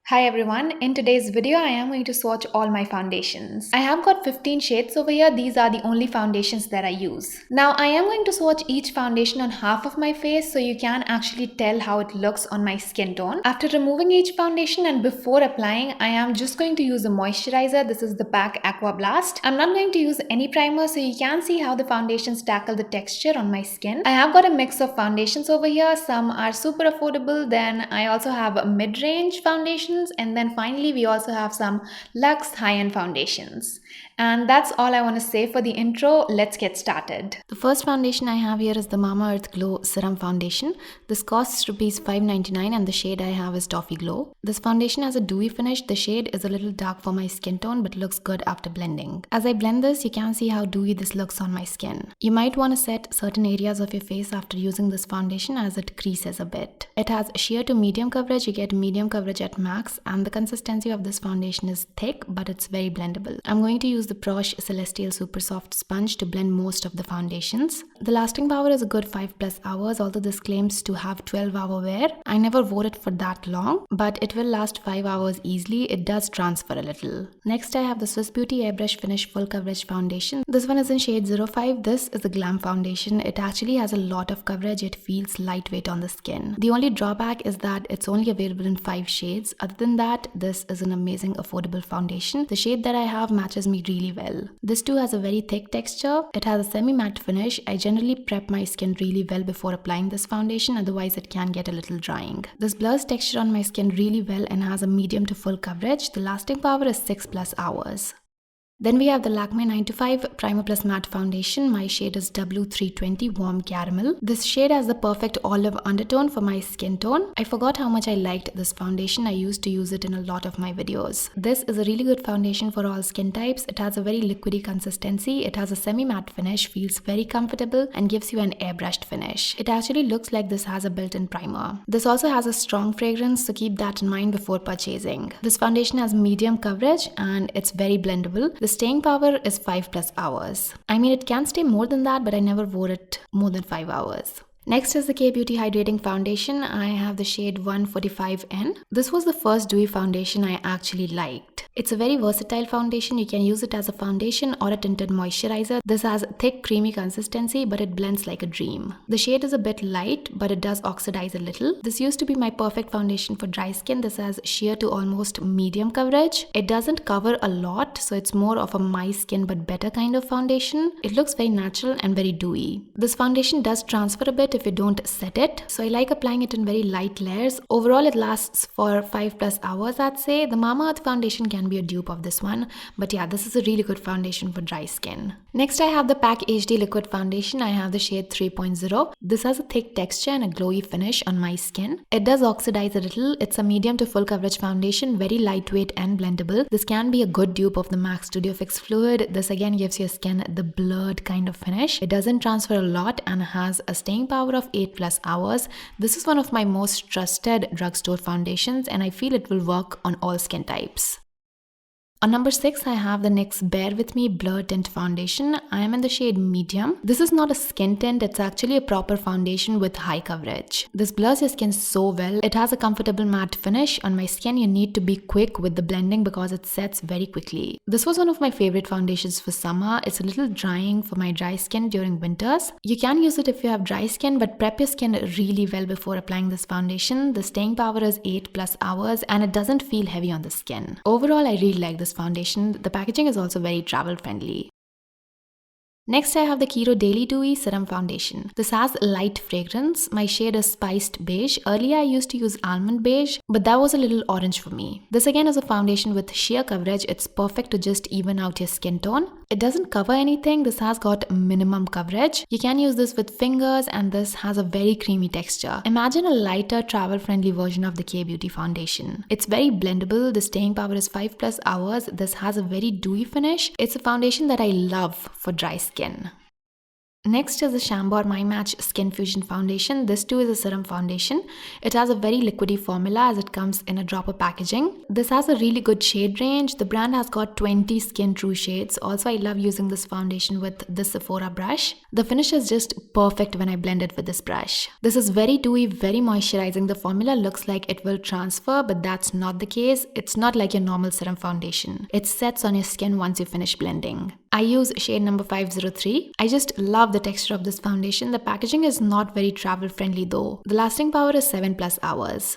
Hi everyone, in today's video I am going to swatch all my foundations. I have got 15 shades over here. These are the only foundations that I use. Now I am going to swatch each foundation on half of my face so you can actually tell how it looks on my skin tone. After removing each foundation and before applying, I am just going to use a moisturizer. This is the PAK Aqua Blast. I'm not going to use any primer so you can see how the foundations tackle the texture on my skin. I have got a mix of foundations over here. Some are super affordable. Then I also have mid-range foundations, and then finally we also have some luxe high-end foundations. And that's all I want to say for the intro. Let's get started. The first foundation I have here is the Mamaearth Glow Serum Foundation. This costs rupees 5.99 and the shade I have is Toffee Glow. This foundation has a dewy finish. The shade is a little dark for my skin tone but looks good after blending. As I blend this, you can see how dewy this looks on my skin. You might want to set certain areas of your face after using this foundation as it creases a bit. It has sheer to medium coverage. You get medium coverage at max, and the consistency of this foundation is thick but it's very blendable. I'm going to use the Brush Celestial Super Soft Sponge to blend most of the foundations. The lasting power is a good 5+ hours, although this claims to have 12-hour wear. I never wore it for that long, but it will last 5 hours easily. It does transfer a little. Next I have the Swiss Beauty Airbrush Finish Full Coverage Foundation. This one is in shade 05. This is a glam foundation. It actually has a lot of coverage. It feels lightweight on the skin. The only drawback is that it's only available in 5 shades. Other than that, this is an amazing affordable foundation. The shade that I have matches me really well. This too has a very thick texture. It has a semi-matte finish. I generally prep my skin really well before applying this foundation, otherwise it can get a little drying. This blurs texture on my skin really well and has a medium to full coverage. The lasting power is 6+ hours. Then we have the Lakme 9 to 5 Primer Plus Matte Foundation. My shade is W320 Warm Caramel. This shade has the perfect olive undertone for my skin tone. I forgot how much I liked this foundation. I used to use it in a lot of my videos. This is a really good foundation for all skin types. It has a very liquidy consistency. It has a semi-matte finish, feels very comfortable, and gives you an airbrushed finish. It actually looks like this has a built-in primer. This also has a strong fragrance, so keep that in mind before purchasing. This foundation has medium coverage and it's very blendable. The staying power is 5+ hours. I mean, it can stay more than that, but I never wore it more than 5 hours. Next is the K-Beauty Hydrating Foundation. I have the shade 145N. This was the first dewy foundation I actually liked. It's a very versatile foundation. You can use it as a foundation or a tinted moisturizer. This has thick, creamy consistency, but it blends like a dream. The shade is a bit light, but it does oxidize a little. This used to be my perfect foundation for dry skin. This has sheer to almost medium coverage. It doesn't cover a lot, so it's more of a my skin but better kind of foundation. It looks very natural and very dewy. This foundation does transfer a bit if you don't set it, so I like applying it in very light layers. Overall, it lasts for 5+ hours, I'd say. The Mamaearth foundation can be a dupe of this one, but yeah, this is a really good foundation for dry skin. Next I have the PAK HD Liquid Foundation. I have the shade 3.0. This has a thick texture and a glowy finish on my skin. It does oxidize a little. It's a medium to full coverage foundation, very lightweight and blendable. This can be a good dupe of the MAC Studio Fix Fluid. This again gives your skin the blurred kind of finish. It doesn't transfer a lot and has a staying power of 8+ hours. This is one of my most trusted drugstore foundations and I feel it will work on all skin types. On number 6, I have the NYX Bear With Me Blur Tint Foundation. I am in the shade Medium. This is not a skin tint, it's actually a proper foundation with high coverage. This blurs your skin so well. It has a comfortable matte finish. On my skin, you need to be quick with the blending because it sets very quickly. This was one of my favorite foundations for summer. It's a little drying for my dry skin during winters. You can use it if you have dry skin, but prep your skin really well before applying this foundation. The staying power is 8+ hours and it doesn't feel heavy on the skin. Overall, I really like this foundation. The packaging is also very travel friendly. Next I have the KIRO Daily Dewy Serum Foundation. This has light fragrance. My shade is Spiced Beige. Earlier I used to use Almond Beige, but that was a little orange for me. This again is a foundation with sheer coverage. It's perfect to just even out your skin tone. It doesn't cover anything. This has got minimum coverage. You can use this with fingers and this has a very creamy texture. Imagine a lighter travel friendly version of the K-Beauty foundation. It's very blendable. The staying power is 5+ hours. This has a very dewy finish. It's a foundation that I love for dry skin. Next is the Shambor My Match Skin Fusion Foundation. This too is a serum foundation. It has a very liquidy formula as it comes in a dropper packaging. This has a really good shade range. The brand has got 20 skin true shades. Also, I love using this foundation with this Sephora brush. The finish is just perfect when I blend it with this brush. This is very dewy, very moisturizing. The formula looks like it will transfer, but that's not the case. It's not like your normal serum foundation. It sets on your skin once you finish blending. I use shade number 503. I just love the texture of this foundation. The packaging is not very travel friendly though. The lasting power is 7+ hours.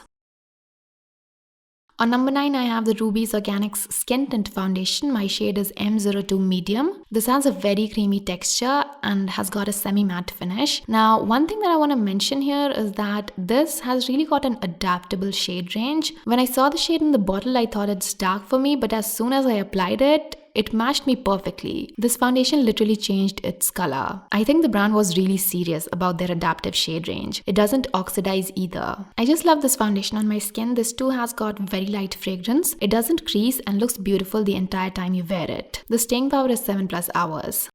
On number 9, I have the Ruby's Organics Skin Tint Foundation. My shade is M02 Medium. This has a very creamy texture and has got a semi-matte finish. Now, one thing that I want to mention here is that this has really got an adaptable shade range. When I saw the shade in the bottle, I thought it's dark for me, but as soon as I applied it, it matched me perfectly. This foundation literally changed its color. I think the brand was really serious about their adaptive shade range. It doesn't oxidize either. I just love this foundation on my skin. This too has got very light fragrance. It doesn't crease and looks beautiful the entire time you wear it. The staying power is 7+ hours.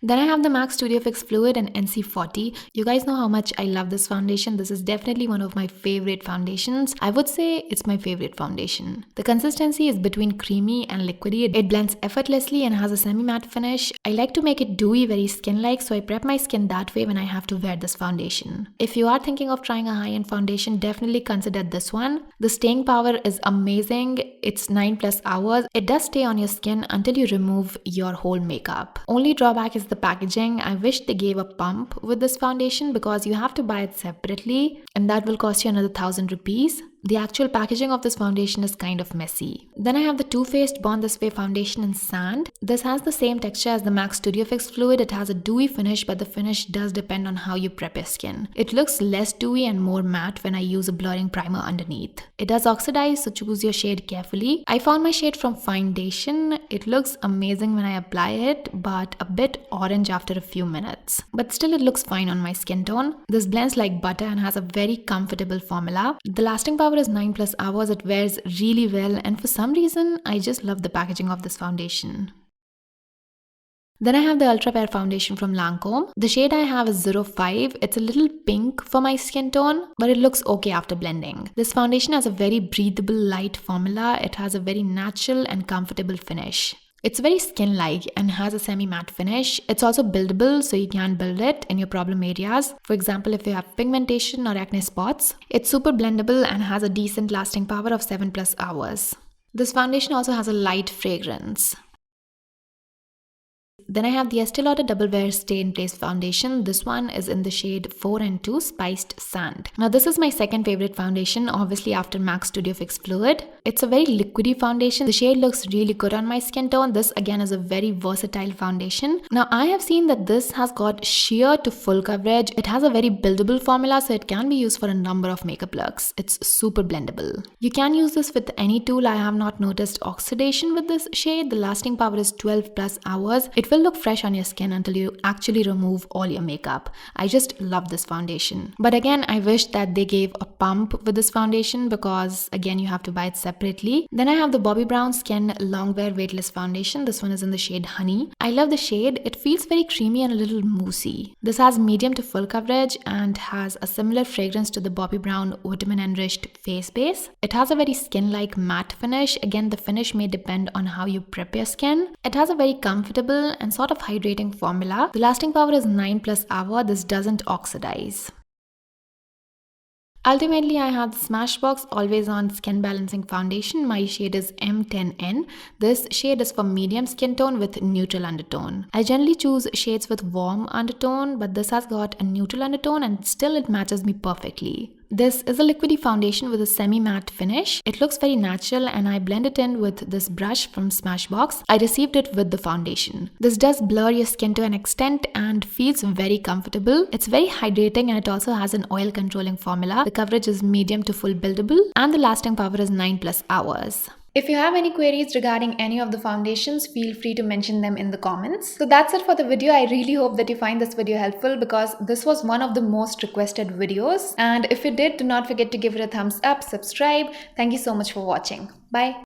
Then I have the MAC Studio Fix Fluid and NC40. You guys know how much I love this foundation. This is definitely one of my favorite foundations. I would say it's my favorite foundation. The consistency is between creamy and liquidy. It blends effortlessly and has a semi-matte finish. I like to make it dewy, very skin-like, so I prep my skin that way when I have to wear this foundation. If you are thinking of trying a high-end foundation, definitely consider this one. The staying power is amazing. It's 9+ hours. It does stay on your skin until you remove your whole makeup. Only drawback is the packaging. I wish they gave a pump with this foundation because you have to buy it separately and that will cost you another 1,000 rupees. The actual packaging of this foundation is kind of messy. Then I have the Too Faced Born This Way foundation in sand. This has the same texture as the MAC Studio Fix Fluid. It has a dewy finish, but the finish does depend on how you prep your skin. It looks less dewy and more matte when I use a blurring primer underneath. It does oxidize, so choose your shade carefully. I found my shade from Foundation. It looks amazing when I apply it, but a bit orange after a few minutes. But still it looks fine on my skin tone. This blends like butter and has a very comfortable formula. The lasting power is 9+ hours. It wears really well, and for some reason I just love the packaging of this foundation. Then I have the Ultra Wear foundation from Lancome. The shade I have is 05. It's a little pink for my skin tone, but it looks okay after blending. This foundation has a very breathable light formula. It has a very natural and comfortable finish. It's very skin-like and has a semi-matte finish. It's also buildable, so you can build it in your problem areas. For example, if you have pigmentation or acne spots. It's super blendable and has a decent lasting power of 7+ hours. This foundation also has a light fragrance. Then I have the Estee Lauder Double Wear Stay in Place foundation. This one is in the shade 4 and 2 Spiced Sand. Now this is my second favorite foundation, obviously after MAC Studio Fix Fluid. It's a very liquidy foundation. The shade looks really good on my skin tone. This again is a very versatile foundation. Now I have seen that this has got sheer to full coverage. It has a very buildable formula, so it can be used for a number of makeup looks. It's super blendable. You can use this with any tool. I have not noticed oxidation with this shade. The lasting power is 12+ hours. It will look fresh on your skin until you actually remove all your makeup. I just love this foundation. But again, I wish that they gave a pump with this foundation because again, you have to buy it separately. Then I have the Bobbi Brown Skin Longwear Weightless Foundation. This one is in the shade Honey. I love the shade. It feels very creamy and a little moussey. This has medium to full coverage and has a similar fragrance to the Bobbi Brown Vitamin Enriched Face Base. It has a very skin-like matte finish. Again, the finish may depend on how you prep your skin. It has a very comfortable and sort of hydrating formula. The lasting power is 9+ hours. This doesn't oxidize. Ultimately, I have the Smashbox Always On Skin Balancing Foundation. My shade is M10N. This shade is for medium skin tone with neutral undertone. I generally choose shades with warm undertone, but this has got a neutral undertone and still it matches me perfectly. This is a liquidy foundation with a semi-matte finish. It looks very natural and I blend it in with this brush from Smashbox. I received it with the foundation. This does blur your skin to an extent and feels very comfortable. It's very hydrating and it also has an oil controlling formula. The coverage is medium to full buildable and the lasting power is 9+ hours. If you have any queries regarding any of the foundations, feel free to mention them in the comments. So that's it for the video. I really hope that you find this video helpful because this was one of the most requested videos. And if you did, do not forget to give it a thumbs up, subscribe. Thank you so much for watching. Bye.